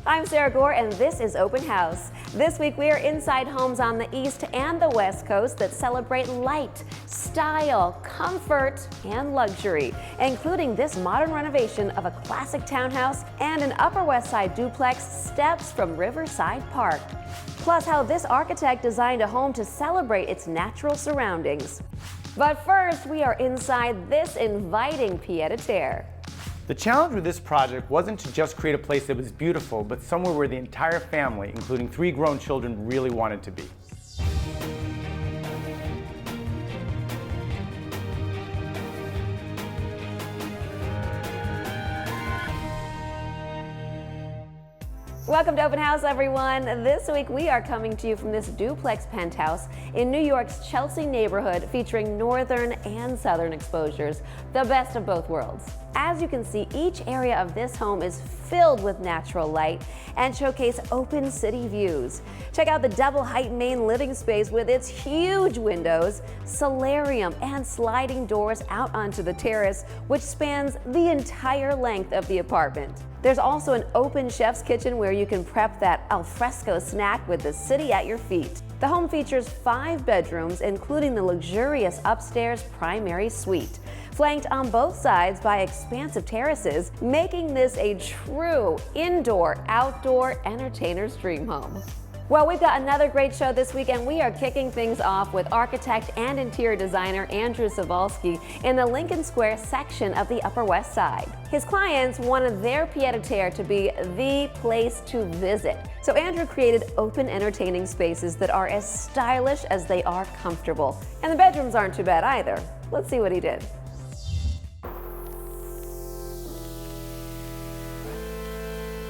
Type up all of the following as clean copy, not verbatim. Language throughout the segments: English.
I'm Sarah Gore, and this is Open House. This week we are inside homes on the East and the West Coast that celebrate light, style, comfort, and luxury, including this modern renovation of a classic townhouse and an Upper West Side duplex steps from Riverside Park. Plus, how this architect designed a home to celebrate its natural surroundings. But first, we are inside this inviting pied-à-terre. The challenge with this project wasn't to just create a place that was beautiful, but somewhere where the entire family, including 3 grown children, really wanted to be. Welcome to Open House, everyone. This week we are coming to you from this duplex penthouse in New York's Chelsea neighborhood, featuring northern and southern exposures, the best of both worlds. As you can see, each area of this home is filled with natural light and showcase open city views. Check out the double height main living space with its huge windows, solarium, and sliding doors out onto the terrace, which spans the entire length of the apartment. There's also an open chef's kitchen where you can prep that alfresco snack with the city at your feet. The home features 5 bedrooms, including the luxurious upstairs primary suite, flanked on both sides by expansive terraces, making this a true indoor-outdoor entertainer's dream home. Well, we've got another great show this week, and we are kicking things off with architect and interior designer Andrew Sawalski in the Lincoln Square section of the Upper West Side. His clients wanted their pied-à-terre to be the place to visit. So Andrew created open entertaining spaces that are as stylish as they are comfortable. And the bedrooms aren't too bad either. Let's see what he did.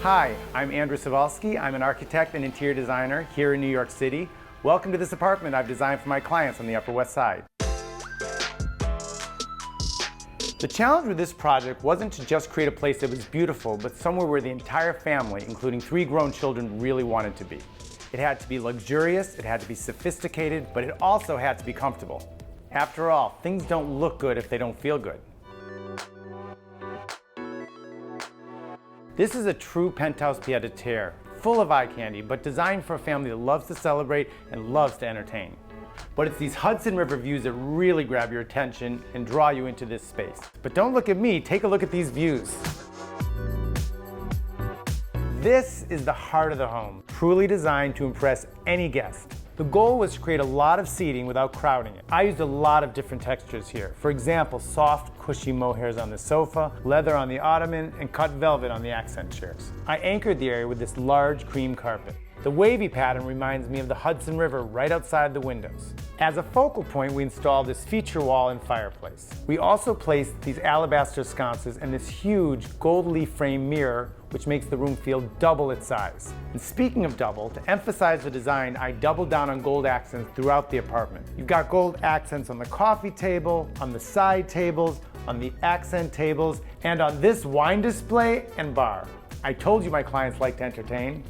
Hi, I'm Andrew Sawalski. I'm an architect and interior designer here in New York City. Welcome to this apartment I've designed for my clients on the Upper West Side. The challenge with this project wasn't to just create a place that was beautiful, but somewhere where the entire family, including 3 grown children, really wanted to be. It had to be luxurious, it had to be sophisticated, but it also had to be comfortable. After all, things don't look good if they don't feel good. This is a true penthouse pied-à-terre, full of eye candy, but designed for a family that loves to celebrate and loves to entertain. But it's these Hudson River views that really grab your attention and draw you into this space. But don't look at me, take a look at these views. This is the heart of the home, truly designed to impress any guest. The goal was to create a lot of seating without crowding it. I used a lot of different textures here. For example, soft, cushy mohairs on the sofa, leather on the ottoman, and cut velvet on the accent chairs. I anchored the area with this large cream carpet. The wavy pattern reminds me of the Hudson River right outside the windows. As a focal point, we installed this feature wall and fireplace. We also placed these alabaster sconces and this huge gold leaf frame mirror, which makes the room feel double its size. And speaking of double, to emphasize the design, I doubled down on gold accents throughout the apartment. You've got gold accents on the coffee table, on the side tables, on the accent tables, and on this wine display and bar. I told you my clients like to entertain.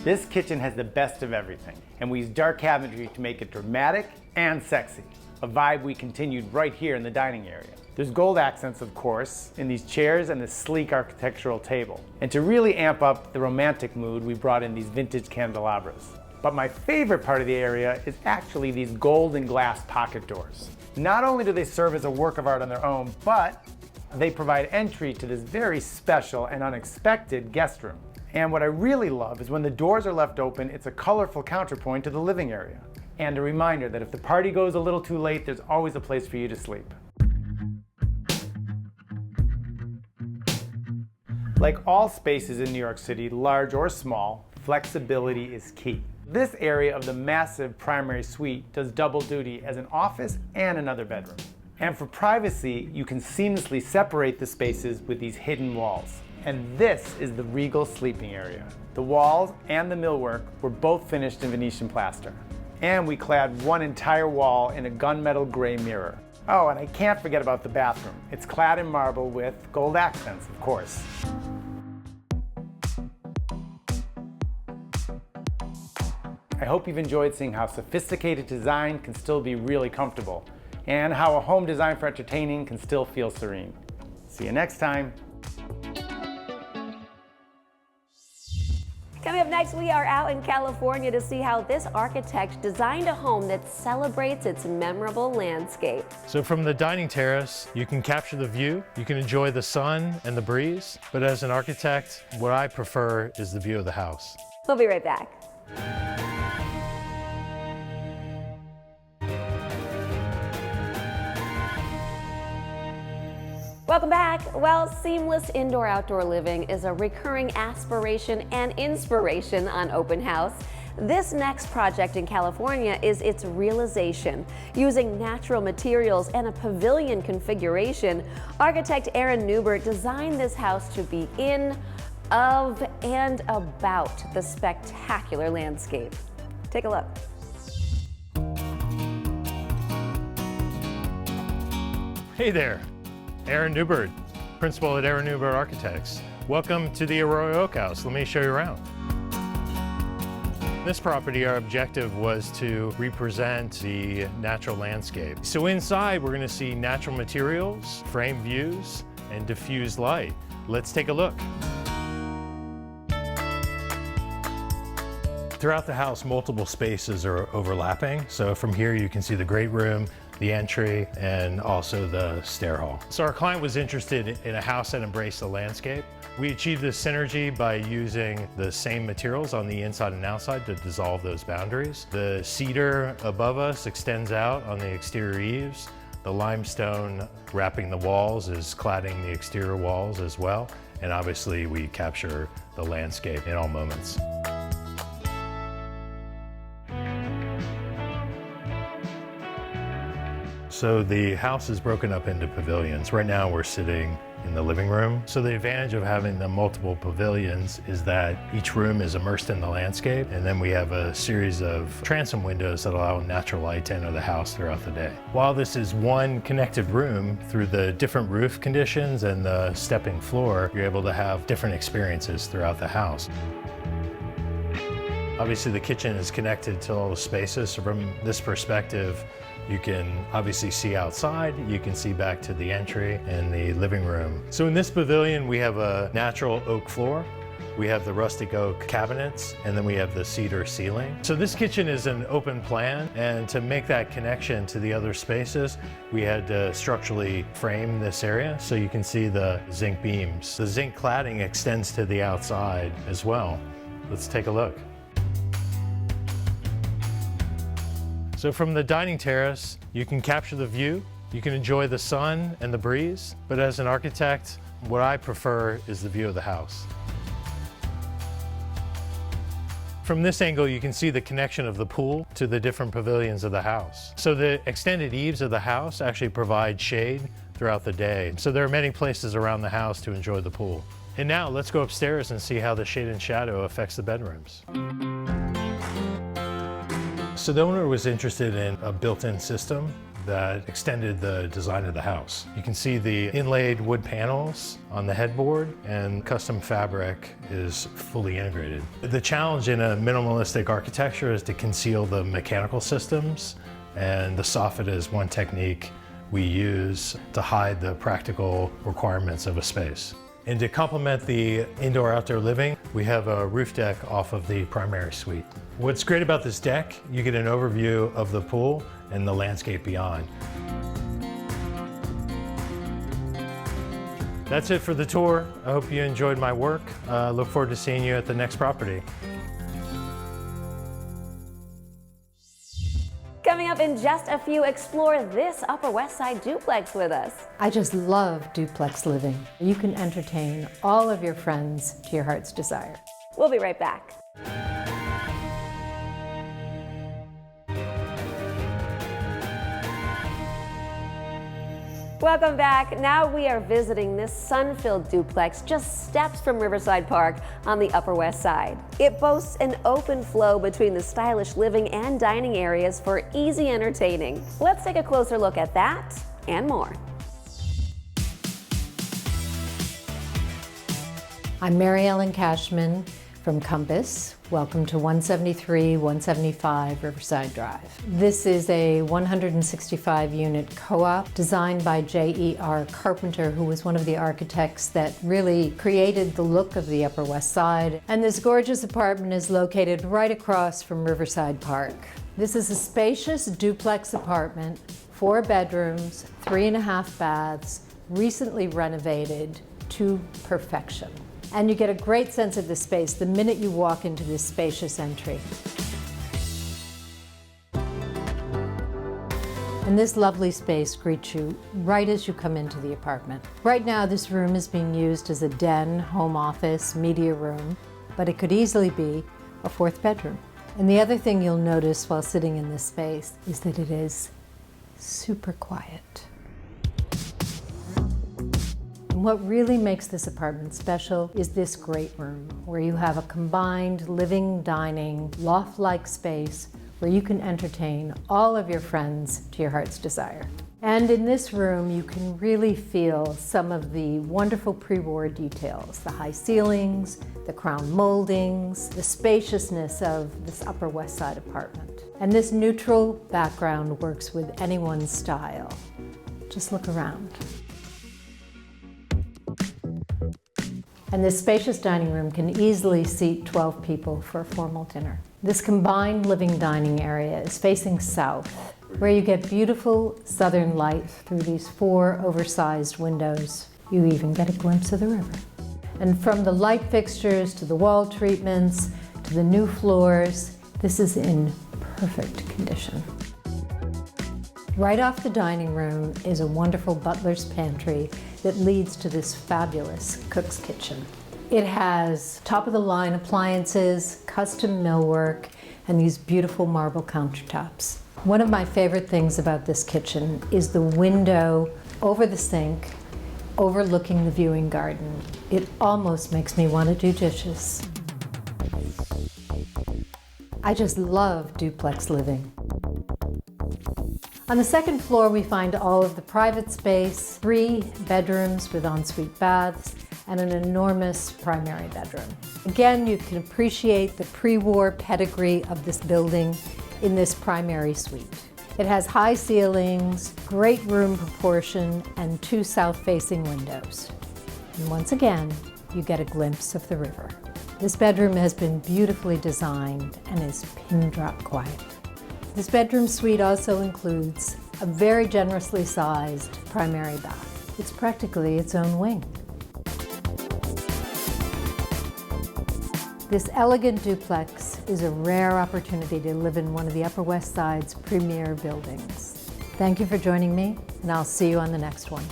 This kitchen has the best of everything, and we use dark cabinetry to make it dramatic and sexy, a vibe we continued right here in the dining area. There's gold accents, of course, in these chairs and this sleek architectural table. And to really amp up the romantic mood, we brought in these vintage candelabras. But my favorite part of the area is actually these gold and glass pocket doors. Not only do they serve as a work of art on their own, but they provide entry to this very special and unexpected guest room. And what I really love is when the doors are left open, it's a colorful counterpoint to the living area. And a reminder that if the party goes a little too late, there's always a place for you to sleep. Like all spaces in New York City, large or small, flexibility is key. This area of the massive primary suite does double duty as an office and another bedroom. And for privacy, you can seamlessly separate the spaces with these hidden walls. And this is the regal sleeping area. The walls and the millwork were both finished in Venetian plaster. And we clad one entire wall in a gunmetal gray mirror. Oh, and I can't forget about the bathroom. It's clad in marble with gold accents, of course. I hope you've enjoyed seeing how sophisticated design can still be really comfortable, and how a home designed for entertaining can still feel serene. See you next time. Coming up next, we are out in California to see how this architect designed a home that celebrates its memorable landscape. So from the dining terrace, you can capture the view, you can enjoy the sun and the breeze, but as an architect, what I prefer is the view of the house. We'll be right back. Welcome back. Well, seamless indoor-outdoor living is a recurring aspiration and inspiration on Open House. This next project in California is its realization. Using natural materials and a pavilion configuration, architect Aaron Newberg designed this house to be in, of, and about the spectacular landscape. Take a look. Hey there, Aaron Newberg, principal at Aaron Newberg Architects. Welcome to the Arroyo Oak House. Let me show you around. This property, our objective was to represent the natural landscape. So inside, we're going to see natural materials, frame views, and diffused light. Let's take a look. Throughout the house, multiple spaces are overlapping. So from here, you can see the great room, the entry, and also the stair hall. So our client was interested in a house that embraced the landscape. We achieved this synergy by using the same materials on the inside and outside to dissolve those boundaries. The cedar above us extends out on the exterior eaves. The limestone wrapping the walls is cladding the exterior walls as well. And obviously we capture the landscape in all moments. So the house is broken up into pavilions. Right now we're sitting in the living room. So the advantage of having the multiple pavilions is that each room is immersed in the landscape, and then we have a series of transom windows that allow natural light to enter the house throughout the day. While this is one connected room, through the different roof conditions and the stepping floor, you're able to have different experiences throughout the house. Obviously the kitchen is connected to all the spaces, so from this perspective, you can obviously see outside, you can see back to the entry and the living room. So in this pavilion, we have a natural oak floor, we have the rustic oak cabinets, and then we have the cedar ceiling. So this kitchen is an open plan, and to make that connection to the other spaces, we had to structurally frame this area so you can see the zinc beams. The zinc cladding extends to the outside as well. Let's take a look. So from the dining terrace, you can capture the view, you can enjoy the sun and the breeze, but as an architect, what I prefer is the view of the house. From this angle, you can see the connection of the pool to the different pavilions of the house. So the extended eaves of the house actually provide shade throughout the day. So there are many places around the house to enjoy the pool. And now let's go upstairs and see how the shade and shadow affects the bedrooms. So the owner was interested in a built-in system that extended the design of the house. You can see the inlaid wood panels on the headboard, and custom fabric is fully integrated. The challenge in a minimalistic architecture is to conceal the mechanical systems, and the soffit is one technique we use to hide the practical requirements of a space. And to complement the indoor-outdoor living, we have a roof deck off of the primary suite. What's great about this deck, you get an overview of the pool and the landscape beyond. That's it for the tour. I hope you enjoyed my work. Look forward to seeing you at the next property. Coming up in just a few, explore this Upper West Side duplex with us. I just love duplex living. You can entertain all of your friends to your heart's desire. We'll be right back. Welcome back. Now we are visiting this sun-filled duplex just steps from Riverside Park on the Upper West Side. It boasts an open flow between the stylish living and dining areas for easy entertaining. Let's take a closer look at that and more. I'm Mary Ellen Cashman, From Compass, welcome to 175 Riverside Drive. This is a 165-unit co-op designed by J.E.R. Carpenter, who was one of the architects that really created the look of the Upper West Side. And this gorgeous apartment is located right across from Riverside Park. This is a spacious duplex apartment, 4 bedrooms, 3.5 baths, recently renovated to perfection. And you get a great sense of the space the minute you walk into this spacious entry. And this lovely space greets you right as you come into the apartment. Right now, this room is being used as a den, home office, media room, but it could easily be a 4th bedroom. And the other thing you'll notice while sitting in this space is that it is super quiet. And what really makes this apartment special is this great room, where you have a combined living, dining, loft-like space where you can entertain all of your friends to your heart's desire. And in this room, you can really feel some of the wonderful pre-war details, the high ceilings, the crown moldings, the spaciousness of this Upper West Side apartment. And this neutral background works with anyone's style. Just look around. And this spacious dining room can easily seat 12 people for a formal dinner. This combined living dining area is facing south, where you get beautiful southern light through these 4 oversized windows. You even get a glimpse of the river. And from the light fixtures to the wall treatments to the new floors, this is in perfect condition. Right off the dining room is a wonderful butler's pantry that leads to this fabulous cook's kitchen. It has top-of-the-line appliances, custom millwork, and these beautiful marble countertops. One of my favorite things about this kitchen is the window over the sink, overlooking the viewing garden. It almost makes me want to do dishes. I just love duplex living. On the 2nd floor, we find all of the private space, 3 bedrooms with ensuite baths, and an enormous primary bedroom. Again, you can appreciate the pre-war pedigree of this building in this primary suite. It has high ceilings, great room proportion, and 2 south-facing windows. And once again, you get a glimpse of the river. This bedroom has been beautifully designed and is pin-drop quiet. This bedroom suite also includes a very generously sized primary bath. It's practically its own wing. This elegant duplex is a rare opportunity to live in one of the Upper West Side's premier buildings. Thank you for joining me, and I'll see you on the next one.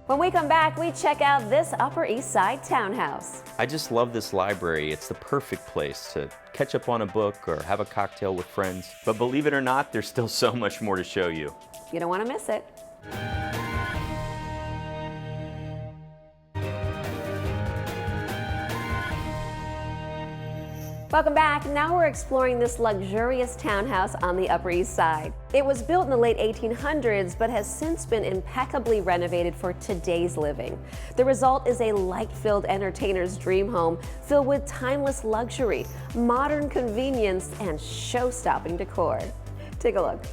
When we come back, we check out this Upper East Side townhouse. I just love this library. It's the perfect place to catch up on a book or have a cocktail with friends. But believe it or not, there's still so much more to show you. You don't want to miss it. Welcome back. Now we're exploring this luxurious townhouse on the Upper East Side. It was built in the late 1800s, but has since been impeccably renovated for today's living. The result is a light-filled entertainer's dream home filled with timeless luxury, modern convenience, and show-stopping decor. Take a look.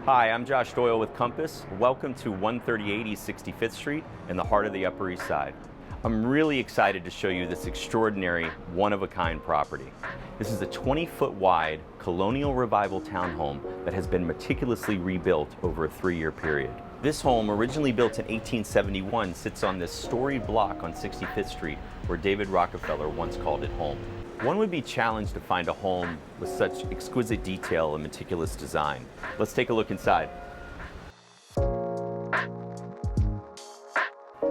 Hi, I'm Josh Doyle with Compass. Welcome to 138 East 65th Street in the heart of the Upper East Side. I'm really excited to show you this extraordinary, one-of-a-kind property. This is a 20-foot wide colonial revival townhome that has been meticulously rebuilt over a 3-year period. This home, originally built in 1871, sits on this storied block on 65th Street where David Rockefeller once called it home. One would be challenged to find a home with such exquisite detail and meticulous design. Let's take a look inside.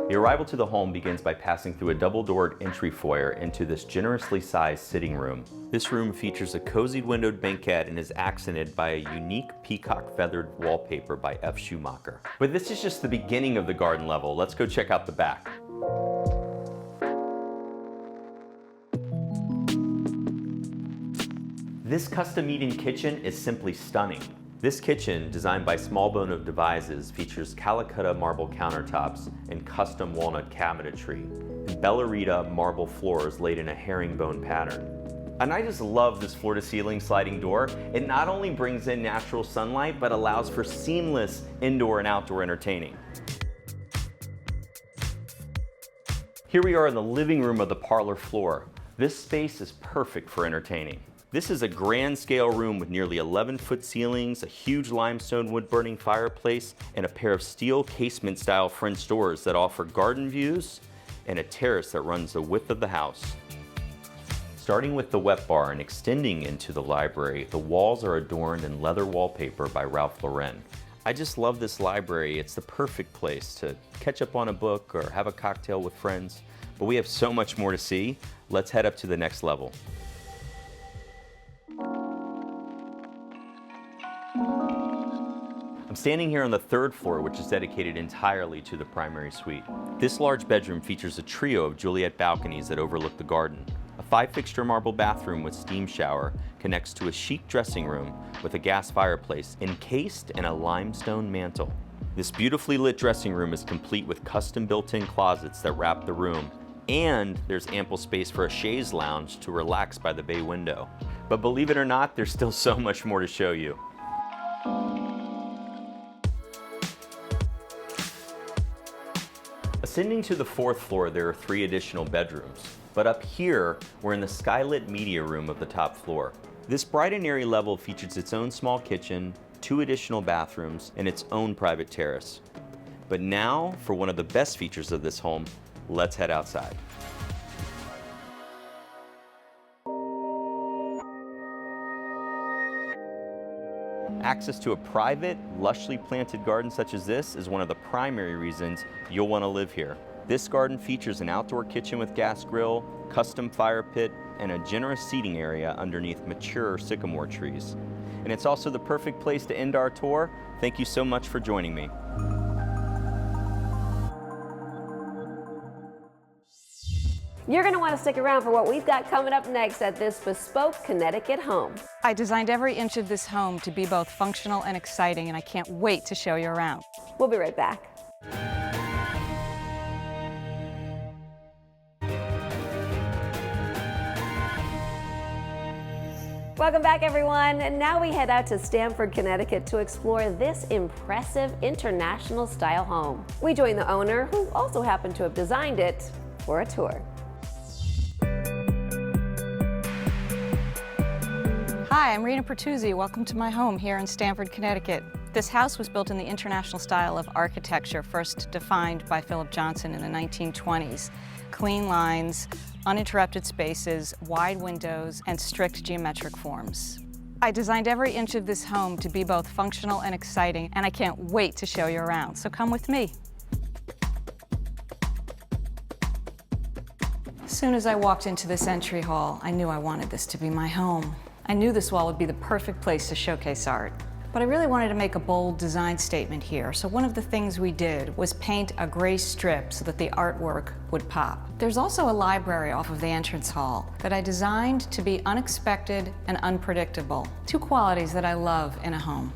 The arrival to the home begins by passing through a double-doored entry foyer into this generously sized sitting room. This room features a cozy windowed banquette and is accented by a unique peacock feathered wallpaper by F. Schumacher. But this is just the beginning of the garden level. Let's go check out the back. This custom eat-in kitchen is simply stunning. This kitchen, designed by Small Bone of Devices, features Calcutta marble countertops and custom walnut cabinetry, and Bellarita marble floors laid in a herringbone pattern. And I just love this floor-to-ceiling sliding door. It not only brings in natural sunlight, but allows for seamless indoor and outdoor entertaining. Here we are in the living room of the parlor floor. This space is perfect for entertaining. This is a grand scale room with nearly 11-foot ceilings, a huge limestone wood-burning fireplace, and a pair of steel casement-style French doors that offer garden views and a terrace that runs the width of the house. Starting with the wet bar and extending into the library, the walls are adorned in leather wallpaper by Ralph Lauren. I just love this library. It's the perfect place to catch up on a book or have a cocktail with friends. But we have so much more to see. Let's head up to the next level. I'm standing here on the 3rd floor, which is dedicated entirely to the primary suite. This large bedroom features a trio of Juliet balconies that overlook the garden. A 5-fixture marble bathroom with steam shower connects to a chic dressing room with a gas fireplace encased in a limestone mantel. This beautifully lit dressing room is complete with custom built-in closets that wrap the room, and there's ample space for a chaise lounge to relax by the bay window. But believe it or not, there's still so much more to show you. Ascending to the 4th floor, there are 3 additional bedrooms. But up here, we're in the skylit media room of the top floor. This bright and airy level features its own small kitchen, 2 additional bathrooms, and its own private terrace. But now, for one of the best features of this home, let's head outside. Access to a private, lushly planted garden such as this is one of the primary reasons you'll want to live here. This garden features an outdoor kitchen with gas grill, custom fire pit, and a generous seating area underneath mature sycamore trees. And it's also the perfect place to end our tour. Thank you so much for joining me. You're going to want to stick around for what we've got coming up next at this bespoke Connecticut home. I designed every inch of this home to be both functional and exciting, and I can't wait to show you around. We'll be right back. Welcome back, everyone. And now we head out to Stamford, Connecticut to explore this impressive international style home. We join the owner, who also happened to have designed it, for a tour. Hi, I'm Rena Pertuzzi. Welcome to my home here in Stamford, Connecticut. This house was built in the international style of architecture, first defined by Philip Johnson in the 1920s. Clean lines, uninterrupted spaces, wide windows, and strict geometric forms. I designed every inch of this home to be both functional and exciting, and I can't wait to show you around, so come with me. As soon as I walked into this entry hall, I knew I wanted this to be my home. I knew this wall would be the perfect place to showcase art. But I really wanted to make a bold design statement here, so one of the things we did was paint a gray strip so that the artwork would pop. There's also a library off of the entrance hall that I designed to be unexpected and unpredictable, 2 qualities that I love in a home.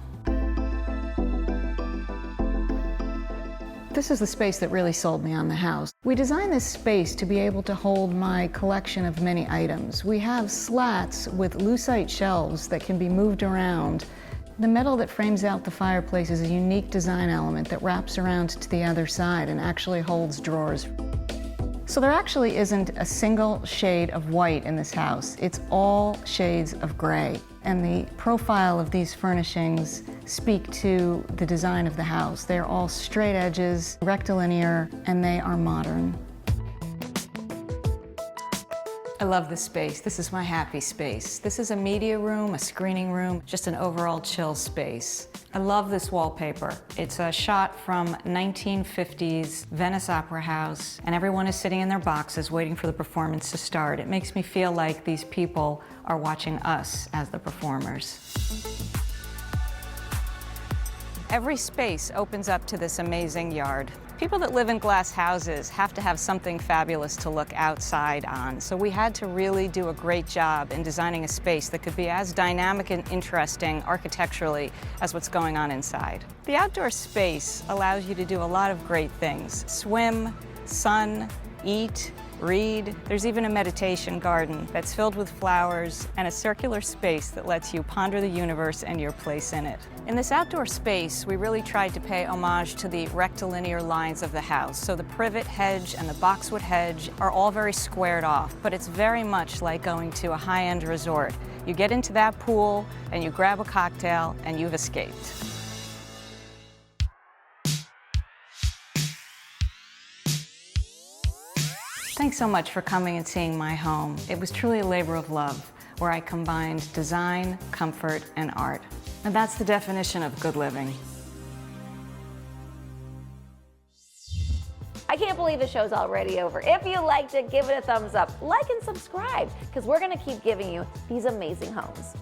This is the space that really sold me on the house. We designed this space to be able to hold my collection of many items. We have slats with lucite shelves that can be moved around. The metal that frames out the fireplace is a unique design element that wraps around to the other side and actually holds drawers. So there actually isn't a single shade of white in this house. It's all shades of gray. And the profile of these furnishings speak to the design of the house. They're all straight edges, rectilinear, and they are modern. I love this space. This is my happy space. This is a media room, a screening room, just an overall chill space. I love this wallpaper. It's a shot from 1950s Venice Opera House, and everyone is sitting in their boxes waiting for the performance to start. It makes me feel like these people are watching us as the performers. Every space opens up to this amazing yard. People that live in glass houses have to have something fabulous to look outside on, so we had to really do a great job in designing a space that could be as dynamic and interesting architecturally as what's going on inside. The outdoor space allows you to do a lot of great things: swim, sun, eat, read. There's even a meditation garden that's filled with flowers and a circular space that lets you ponder the universe and your place in it. In this outdoor space, we really tried to pay homage to the rectilinear lines of the house. So the privet hedge and the boxwood hedge are all very squared off, but it's very much like going to a high-end resort. You get into that pool and you grab a cocktail and you've escaped. Thanks so much for coming and seeing my home. It was truly a labor of love, where I combined design, comfort, and art. And that's the definition of good living. I can't believe the show's already over. If you liked it, give it a thumbs up, like and subscribe, because we're gonna keep giving you these amazing homes.